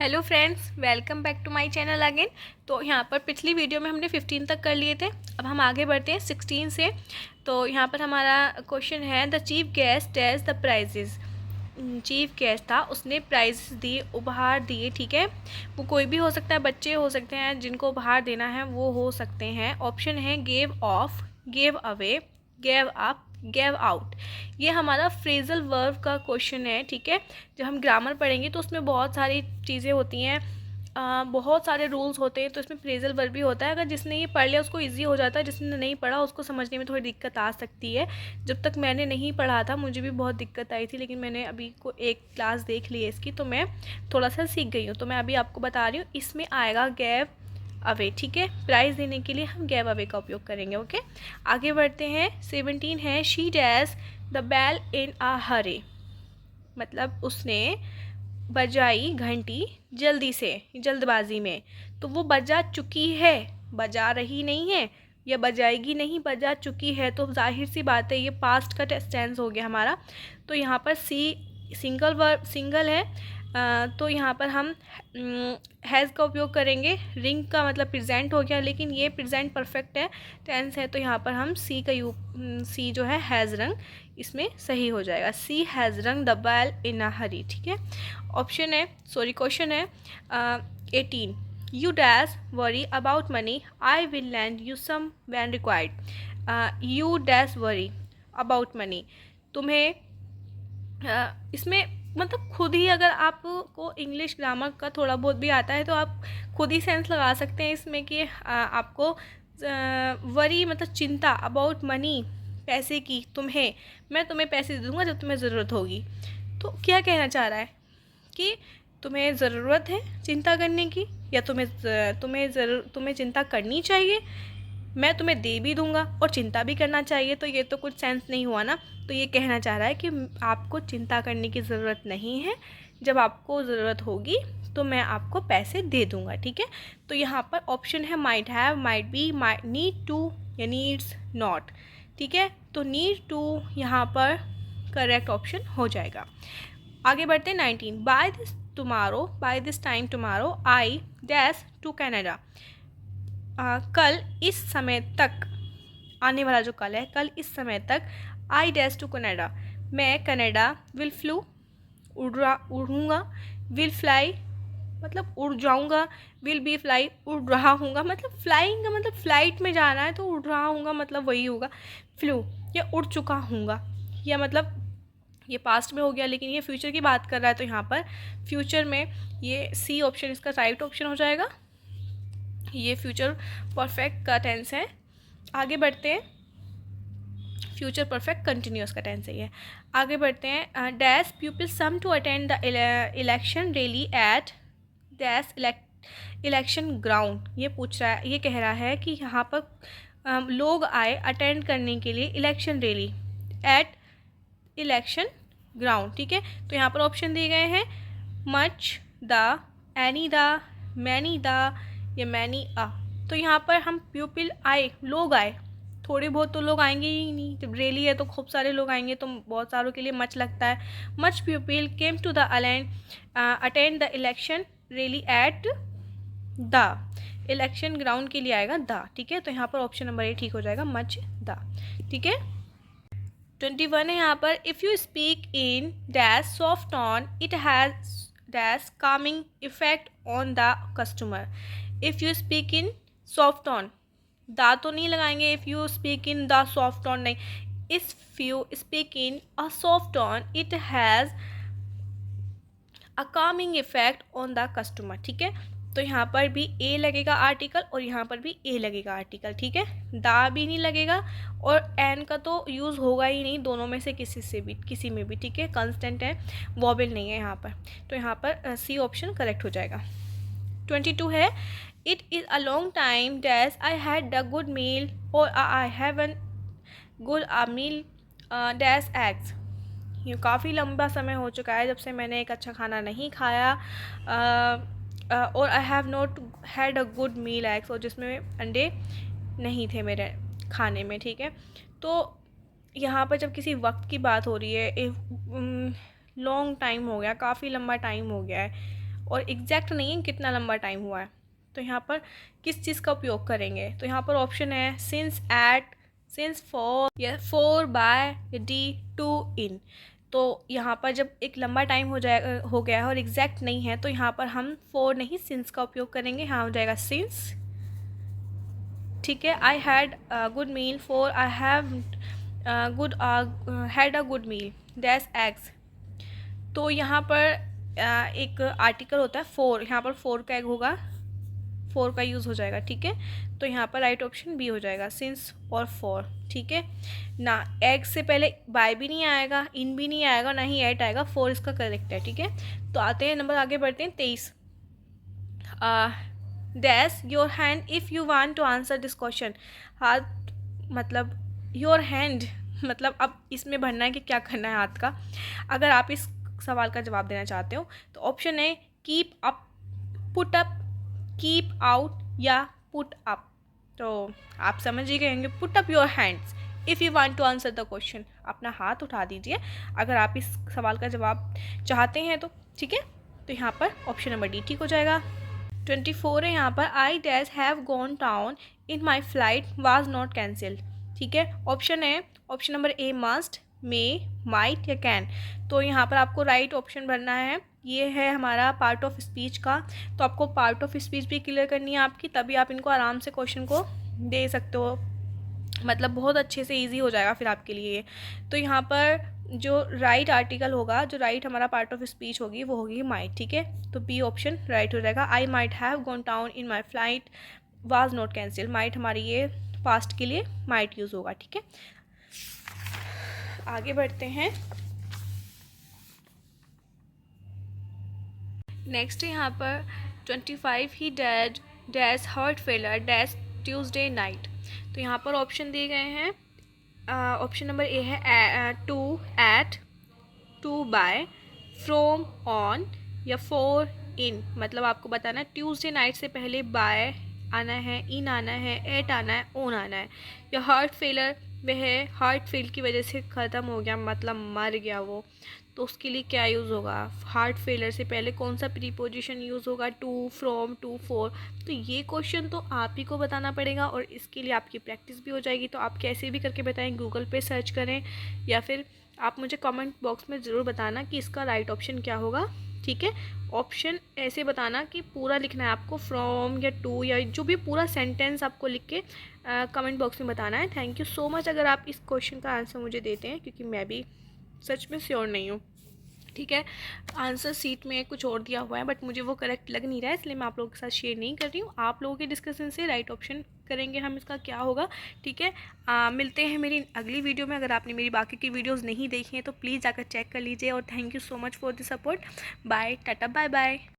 Hello friends, welcome back to my channel again. तो यहाँ पर पिछली वीडियो में हमने 15 तक कर लिए थे। अब हम आगे बढ़ते हैं 16 से। तो यहाँ पर हमारा क्वेश्चन है the chief guest test the prizes. Chief guest था, उसने प्राइज दिए, उपहार दिए। ठीक है, वो कोई भी हो सकता है, बच्चे हो सकते हैं, जिनको उपहार देना है वो हो सकते हैं। ऑप्शन है gave of, gave away, gave up, gave out. ये हमारा फ्रेजल वर्ब का क्वेश्चन है। ठीक है, जब हम ग्रामर पढ़ेंगे तो उसमें बहुत सारी चीज़ें होती हैं, बहुत सारे रूल्स होते हैं। तो इसमें फ्रेजल वर्ब भी होता है। अगर जिसने ये पढ़ लिया उसको इजी हो जाता है, जिसने नहीं पढ़ा उसको समझने में थोड़ी दिक्कत आ सकती है। जब तक मैंने नहीं पढ़ा था मुझे भी बहुत दिक्कत आई थी, लेकिन मैंने अभी को एक क्लास देख ली है इसकी, तो मैं थोड़ा सा सीख गई हूँ। तो मैं अभी आपको बता रही हूँ, इसमें आएगा गैव अवे। ठीक है, प्राइज़ देने के लिए हम गैव अवे का उपयोग करेंगे। ओके, आगे बढ़ते हैं। 17 है she dash the bell in अ हरे। मतलब उसने बजाई घंटी जल्दी से, जल्दबाजी में। तो वो बजा चुकी है, बजा रही नहीं है, या बजाएगी नहीं, बजा चुकी है। तो जाहिर सी बात है ये पास्ट का टेंस हो गया हमारा। तो यहाँ पर सी सिंगल वर्ब, सिंगल है। तो यहाँ पर हम हैज़ का उपयोग करेंगे। रिंग का मतलब प्रेजेंट हो गया, लेकिन ये प्रेजेंट परफेक्ट है, टेंस है। तो यहाँ पर हम सी का सी जो है हैज़ रंग, इसमें सही हो जाएगा। She has rung the bell in a hurry. ठीक है, ऑप्शन है, सॉरी क्वेश्चन है 18। You dash worry about money, I will lend you some when required. You dash worry about money. तुम्हें इसमें मतलब खुद ही, अगर आपको इंग्लिश ग्रामर का थोड़ा बहुत भी आता है तो आप खुद ही सेंस लगा सकते हैं इसमें कि आपको वरी मतलब चिंता, अबाउट मनी, पैसे की, तुम्हें, मैं तुम्हें पैसे दे दूँगा जब तुम्हें ज़रूरत होगी। तो क्या कहना चाह रहा है कि तुम्हें ज़रूरत है चिंता करने की, या तुम्हें चिंता करनी चाहिए, मैं तुम्हें दे भी दूंगा और चिंता भी करना चाहिए। तो ये तो कुछ सेंस नहीं हुआ ना। तो ये कहना चाह रहा है कि आपको चिंता करने की ज़रूरत नहीं है, जब आपको ज़रूरत होगी तो मैं आपको पैसे दे दूंगा। ठीक है, तो यहाँ पर ऑप्शन है might have, might be, might need to, या नीड्स नॉट। ठीक है, तो नीड टू यहाँ पर करेक्ट ऑप्शन हो जाएगा। आगे बढ़ते हैं 19। By this time tomorrow I dash to Canada. कल इस समय तक, आने वाला जो कल है, कल इस समय तक, आई डैश टू कनाडा, मैं कनाडा, विल फ्लू, उड़ूँगा, विल फ्लाई मतलब उड़ जाऊँगा, विल बी फ्लाई उड़ रहा हूँगा, मतलब फ्लाइंग का मतलब फ्लाइट में जाना है, तो उड़ रहा हूँगा मतलब वही होगा फ्लू, या उड़ चुका हूँगा, या मतलब ये पास्ट में हो गया, लेकिन ये फ्यूचर की बात कर रहा है। तो यहाँ पर फ्यूचर में ये सी ऑप्शन इसका राइट ऑप्शन हो जाएगा। ये फ्यूचर परफेक्ट का टेंस है। आगे बढ़ते हैं, फ्यूचर परफेक्ट कंटिन्यूस का टेंस है। आगे बढ़ते हैं। Dash people some to attend the election rally at dash election ground. ये पूछ रहा है, ये कह रहा है कि यहाँ पर लोग आए अटेंड करने के लिए election rally at election ground. ठीक है, तो यहाँ पर ऑप्शन दिए गए हैं much, the, any the, many the, या मैनी अ। तो यहाँ पर हम पीपल आए, लोग आए, थोड़े बहुत तो लोग आएंगे ही नहीं, जब रैली है तो खूब सारे लोग आएंगे, तो बहुत सारों के लिए मच लगता है। Much people came to the attend the election rally at the election ground के लिए आएगा द। ठीक है, तो यहाँ पर ऑप्शन नंबर ए ठीक हो जाएगा, मच द। ठीक है, 21 है यहाँ पर। If you speak in dash soft tone it has dash calming effect on the customer. If you speak in soft tone, दा तो नहीं लगाएंगे, if you speak in the soft tone नहीं, if you speak in a soft tone it has a calming effect on the customer. ठीक है, तो यहाँ पर भी ए लगेगा आर्टिकल, और यहाँ पर भी ए लगेगा आर्टिकल। ठीक है, दा भी नहीं लगेगा, और एन का तो यूज़ होगा ही नहीं, दोनों में से किसी में भी। ठीक है, कांस्टेंट है, वॉबल नहीं है यहाँ पर। तो यहाँ पर सी ऑप्शन करेक्ट हो जाएगा। 22 है it is a long time dash I had the good meal, और I haven't good a meal dash eggs. ये काफ़ी लंबा समय हो चुका है जब से मैंने एक अच्छा खाना नहीं खाया, और I have not had a good meal eggs, और जिसमें अंडे नहीं थे मेरे खाने में। ठीक है, तो यहाँ पर जब किसी वक्त की बात हो रही है, लॉन्ग टाइम हो गया, काफ़ी लंबा टाइम हो गया है, और एग्जैक्ट नहीं है कितना लंबा टाइम हुआ है। तो यहाँ पर किस चीज़ का उपयोग करेंगे, तो यहाँ पर ऑप्शन है सिंस, एट, सिंस, फॉर, या फॉर, बाय, या डी, टू, इन। तो यहाँ पर जब एक लंबा टाइम हो गया है और एग्जैक्ट नहीं है, तो यहाँ पर हम फॉर नहीं सिंस का उपयोग करेंगे। यहाँ हो जाएगा सिंस। ठीक है, I had good meal, for I have had a good meal, dash eggs. तो यहाँ पर एक आर्टिकल होता है फॉर, यहाँ पर फॉर का एग होगा, फॉर का यूज़ हो जाएगा। ठीक है, तो यहाँ पर राइट ऑप्शन बी हो जाएगा, सिंस और फॉर। ठीक है ना, एग से पहले बाय भी नहीं आएगा, इन भी नहीं आएगा, ना ही एट आएगा, फॉर इसका करेक्ट है। ठीक है, तो आते हैं नंबर, आगे बढ़ते हैं 23। Dash your hand if you want to answer this question. हाथ मतलब योर हैंड मतलब अब इसमें भरना है कि क्या करना है हाथ का। अगर आप इस सवाल का जवाब देना चाहते हो तो ऑप्शन है keep up, put up, keep out या पुट अप। तो आप समझ ही गए होंगे, put up your hands if you want to answer the question. अपना हाथ उठा दीजिए अगर आप इस सवाल का जवाब चाहते हैं तो। ठीक है, तो यहाँ पर ऑप्शन नंबर डी ठीक हो जाएगा। 24 है यहाँ पर, I dash have gone town in my flight was not cancel. ठीक है, ऑप्शन है ऑप्शन नंबर ए मस्ट, मे, माइट या कैन। तो यहाँ पर आपको राइट ऑप्शन भरना है। ये है हमारा पार्ट ऑफ स्पीच का, तो आपको पार्ट ऑफ स्पीच भी क्लियर करनी है आपकी, तभी आप इनको आराम से क्वेश्चन को दे सकते हो, मतलब बहुत अच्छे से इजी हो जाएगा फिर आपके लिए। तो यहाँ पर जो राइट आर्टिकल होगा, जो राइट हमारा पार्ट ऑफ स्पीच होगी वो होगी माइट। ठीक है, तो बी ऑप्शन राइट हो जाएगा। I might have gone town in my flight was not cancel. Might हमारी ये पास्ट के लिए माइट यूज़ होगा। ठीक है, आगे बढ़ते हैं। नेक्स्ट यहाँ पर 25 ही dad dash heart failure dash Tuesday night. तो यहाँ पर ऑप्शन दिए गए हैं, ऑप्शन नंबर ए है to, at, to, by, from, on या फॉर, इन। मतलब आपको बताना है ट्यूसडे नाइट से पहले बाय आना है, इन आना है, एट आना है, ऑन आना है। या हार्ट फेलर वह हार्ट फेल की वजह से ख़त्म हो गया, मतलब मर गया वो, तो उसके लिए क्या यूज़ होगा। हार्ट फेलर से पहले कौन सा प्रीपोजिशन यूज़ होगा, टू, फ्रॉम, टू, फॉर। तो ये क्वेश्चन तो आप ही को बताना पड़ेगा और इसके लिए आपकी प्रैक्टिस भी हो जाएगी। तो आप कैसे भी करके बताएं, गूगल पे सर्च करें या फिर आप मुझे कमेंट बॉक्स में ज़रूर बताना कि इसका राइट ऑप्शन क्या होगा। ठीक है, ऑप्शन ऐसे बताना कि पूरा लिखना है आपको, फ्रॉम या टू या जो भी पूरा सेंटेंस आपको लिख के कमेंट बॉक्स में बताना है। थैंक यू सो मच अगर आप इस क्वेश्चन का आंसर मुझे देते हैं, क्योंकि मैं भी सच में श्योर नहीं हूँ। ठीक है, आंसर सीट में कुछ और दिया हुआ है बट मुझे वो करेक्ट लग नहीं रहा है, इसलिए मैं आप लोगों के साथ शेयर नहीं कर रही हूँ। आप लोगों के डिस्कशन से राइट ऑप्शन करेंगे हम, इसका क्या होगा। ठीक है, मिलते हैं मेरी अगली वीडियो में। अगर आपने मेरी बाकी की वीडियोज़ नहीं देखी हैं तो प्लीज़ जाकर चेक कर लीजिए और thank you so much for the support. Bye, tata, bye bye.